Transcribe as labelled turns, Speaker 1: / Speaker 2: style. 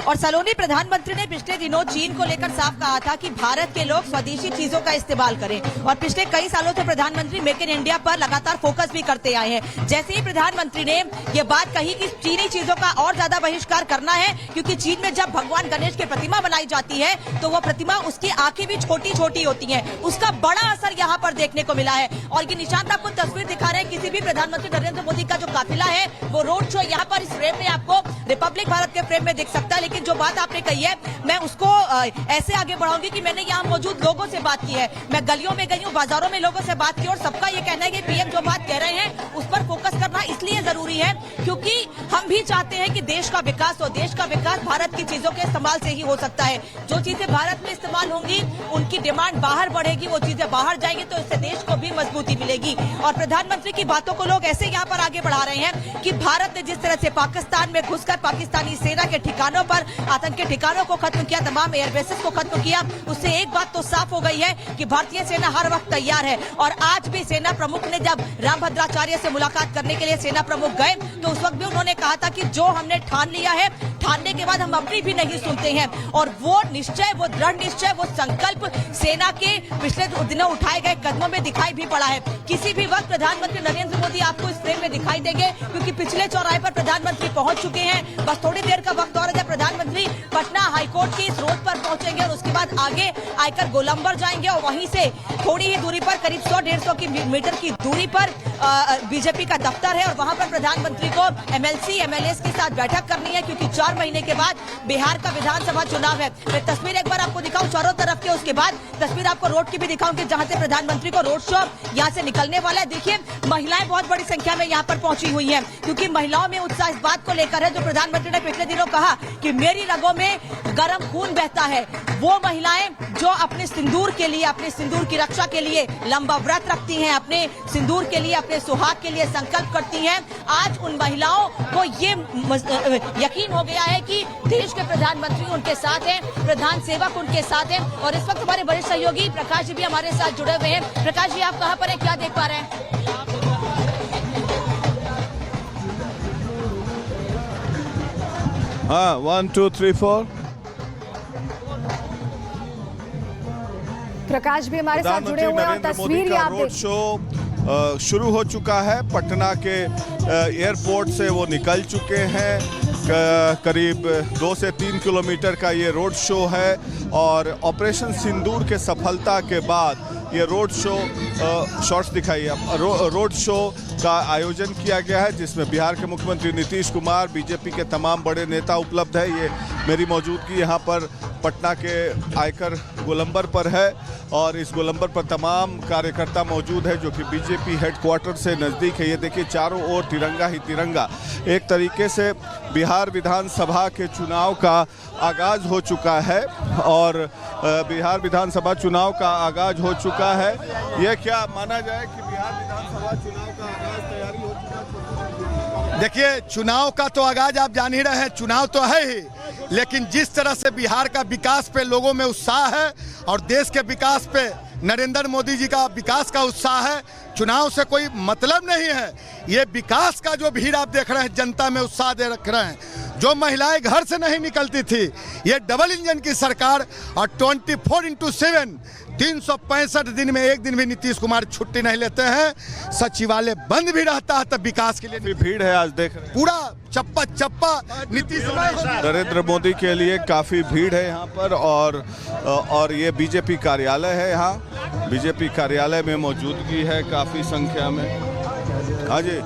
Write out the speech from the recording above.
Speaker 1: और सलोनी प्रधानमंत्री ने पिछले दिनों चीन को लेकर साफ कहा था कि भारत के लोग स्वदेशी चीजों का इस्तेमाल करें और पिछले कई सालों से प्रधानमंत्री मेक इन इंडिया पर लगातार फोकस भी करते आए हैं। जैसे ही प्रधानमंत्री ने ये बात कही कि चीनी चीजों का और ज्यादा बहिष्कार करना है, क्योंकि चीन में जब भगवान गणेश की प्रतिमा बनाई जाती है तो वो प्रतिमा, उसकी आंखें भी छोटी छोटी होती है, उसका बड़ा असर यहाँ पर देखने को मिला है। और ये निशांत आपको तस्वीर दिखा रहे हैं, किसी भी प्रधानमंत्री नरेंद्र मोदी का जो काफिला है वो रोड शो यहाँ पर इस फ्रेम में आपको रिपब्लिक भारत के फ्रेम में दिख सकता है। लेकिन जो बात आपने कही है, मैं उसको ऐसे आगे बढ़ाऊंगी कि मैंने यहाँ मौजूद लोगों से बात की है, मैं गलियों में गई हूँ, बाजारों में लोगों से बात की और सबका ये कहना है कि पीएम जो बात कह रहे हैं उस पर फोकस करना इसलिए जरूरी है क्योंकि हम भी चाहते हैं कि देश का विकास हो। देश का विकास भारत की चीजों के इस्तेमाल से ही हो सकता है। जो चीजें भारत में इस्तेमाल होंगी उनकी डिमांड बाहर बढ़ेगी, वो चीजें बाहर जाएंगी तो इससे देश को भी मजबूती मिलेगी। और प्रधानमंत्री की बातों को लोग ऐसे यहाँ पर आगे बढ़ा रहे हैं कि भारत ने जिस तरह से पाकिस्तान में घुसकर पाकिस्तानी सेना के ठिकानों पर, आतंक के ठिकानों को खत्म किया, तमाम एयरबेसेस को खत्म किया, उससे एक बात तो साफ हो गई है कि भारतीय सेना हर वक्त तैयार है। और आज भी सेना प्रमुख ने जब रामभद्राचार्य से मुलाकात करने के लिए सेना प्रमुख गए तो उस वक्त भी उन्होंने कहा था कि जो हमने ठान लिया है, ठानने के बाद हम अपनी भी नहीं सुनते हैं। और वो निश्चय, वो दृढ़ निश्चय, वो संकल्प सेना के पिछले दिनों उठाए गए कदमों में दिखाई भी पड़ा है। किसी भी वक्त प्रधानमंत्री नरेंद्र मोदी आपको इस फ्रेम में दिखाई देंगे क्योंकि पिछले चौराहे पर प्रधानमंत्री पहुंच चुके हैं। बस थोड़ी देर का वक्त और है, प्रधानमंत्री पटना हाईकोर्ट की इस रोड पर पहुंचेंगे और उसके बाद आगे आकर गोलंबर जाएंगे और वहीं से थोड़ी ही दूरी पर, करीब 100-150 मीटर की दूरी पर बीजेपी का दफ्तर है और वहां पर प्रधानमंत्री को एमएलसी एमएलएस के साथ बैठक करनी है क्योंकि 4 महीने के बाद बिहार का विधानसभा चुनाव है। मैं तस्वीर एक बार आपको दिखाऊं चारों तरफ के, उसके बाद तस्वीर आपको रोड की भी दिखाऊं कि जहां से प्रधानमंत्री को रोड शो यहां से निकलने वाला है। देखिए, महिलाएं बहुत बड़ी संख्या में यहां पर पहुंची हुई हैं क्योंकि महिलाओं में उत्साह इस बात को लेकर है जो प्रधानमंत्री ने पिछले दिनों कहा कि मेरी रगों में गर्म खून बहता है। वो महिलाएं जो अपने सिंदूर के लिए, अपने सिंदूर की रक्षा के लिए लंबा व्रत रखती हैं, अपने सिंदूर के लिए, अपने सुहाग के लिए संकल्प करती हैं, आज उन महिलाओं को ये यकीन हो गया है कि देश के प्रधानमंत्री उनके साथ हैं, प्रधान सेवक उनके साथ हैं। और इस वक्त हमारे बड़े सहयोगी प्रकाश जी भी हमारे साथ जुड़े हुए हैं। प्रकाश जी, आप कहाँ पर हैं, क्या देख पा रहे हैं?
Speaker 2: हाँ, 1 2 3 4
Speaker 1: प्रकाश भी हमारे साथ जुड़े हुए हैं और तस्वीर आप
Speaker 2: रोड शो शुरू हो चुका है। पटना के एयरपोर्ट से वो निकल चुके हैं। करीब 2 से 3 किलोमीटर का ये रोड शो है और ऑपरेशन सिंदूर के सफलता के बाद ये रोड शो, शॉर्ट्स दिखाइए आप, रोड शो का आयोजन किया गया है जिसमें बिहार के मुख्यमंत्री नीतीश कुमार, बीजेपी के तमाम बड़े नेता उपलब्ध है। ये मेरी मौजूदगी यहाँ पर पटना के आयकर गोलंबर पर है और इस गोलंबर पर तमाम कार्यकर्ता मौजूद है जो कि बीजेपी हेडक्वार्टर से नज़दीक है। ये देखिए, चारों ओर तिरंगा ही तिरंगा। एक तरीके से बिहार विधानसभा के चुनाव का आगाज़ हो चुका है और बिहार विधानसभा चुनाव का आगाज़ हो चुका है। ये क्या माना जाए कि बिहार विधानसभा चुनाव का आगाज़ तैयारी हो चुका है?
Speaker 3: देखिए, चुनाव का तो आगाज आप जान ही रहे हैं, चुनाव तो है ही, लेकिन जिस तरह से बिहार का विकास पे लोगों में उत्साह है और देश के विकास पे नरेंद्र मोदी जी का विकास का उत्साह है, चुनाव से कोई मतलब नहीं है। ये विकास का जो भीड़ आप देख रहे हैं, जनता में उत्साह दे रख रहे हैं। जो महिलाएं घर से नहीं निकलती थी, ये डबल इंजन की सरकार और 24/7 365 दिन में एक दिन भी नीतीश कुमार छुट्टी नहीं लेते हैं। सचिवालय बंद भी रहता है तब विकास के लिए
Speaker 2: भीड़ है। आज देख रहे हैं
Speaker 3: पूरा चप्पा चप्पा नीतीश
Speaker 2: नरेंद्र मोदी के लिए काफ़ी भीड़ है यहाँ पर और ये बीजेपी कार्यालय है। यहाँ बीजेपी कार्यालय में मौजूदगी है काफ़ी संख्या में। हाँ जी।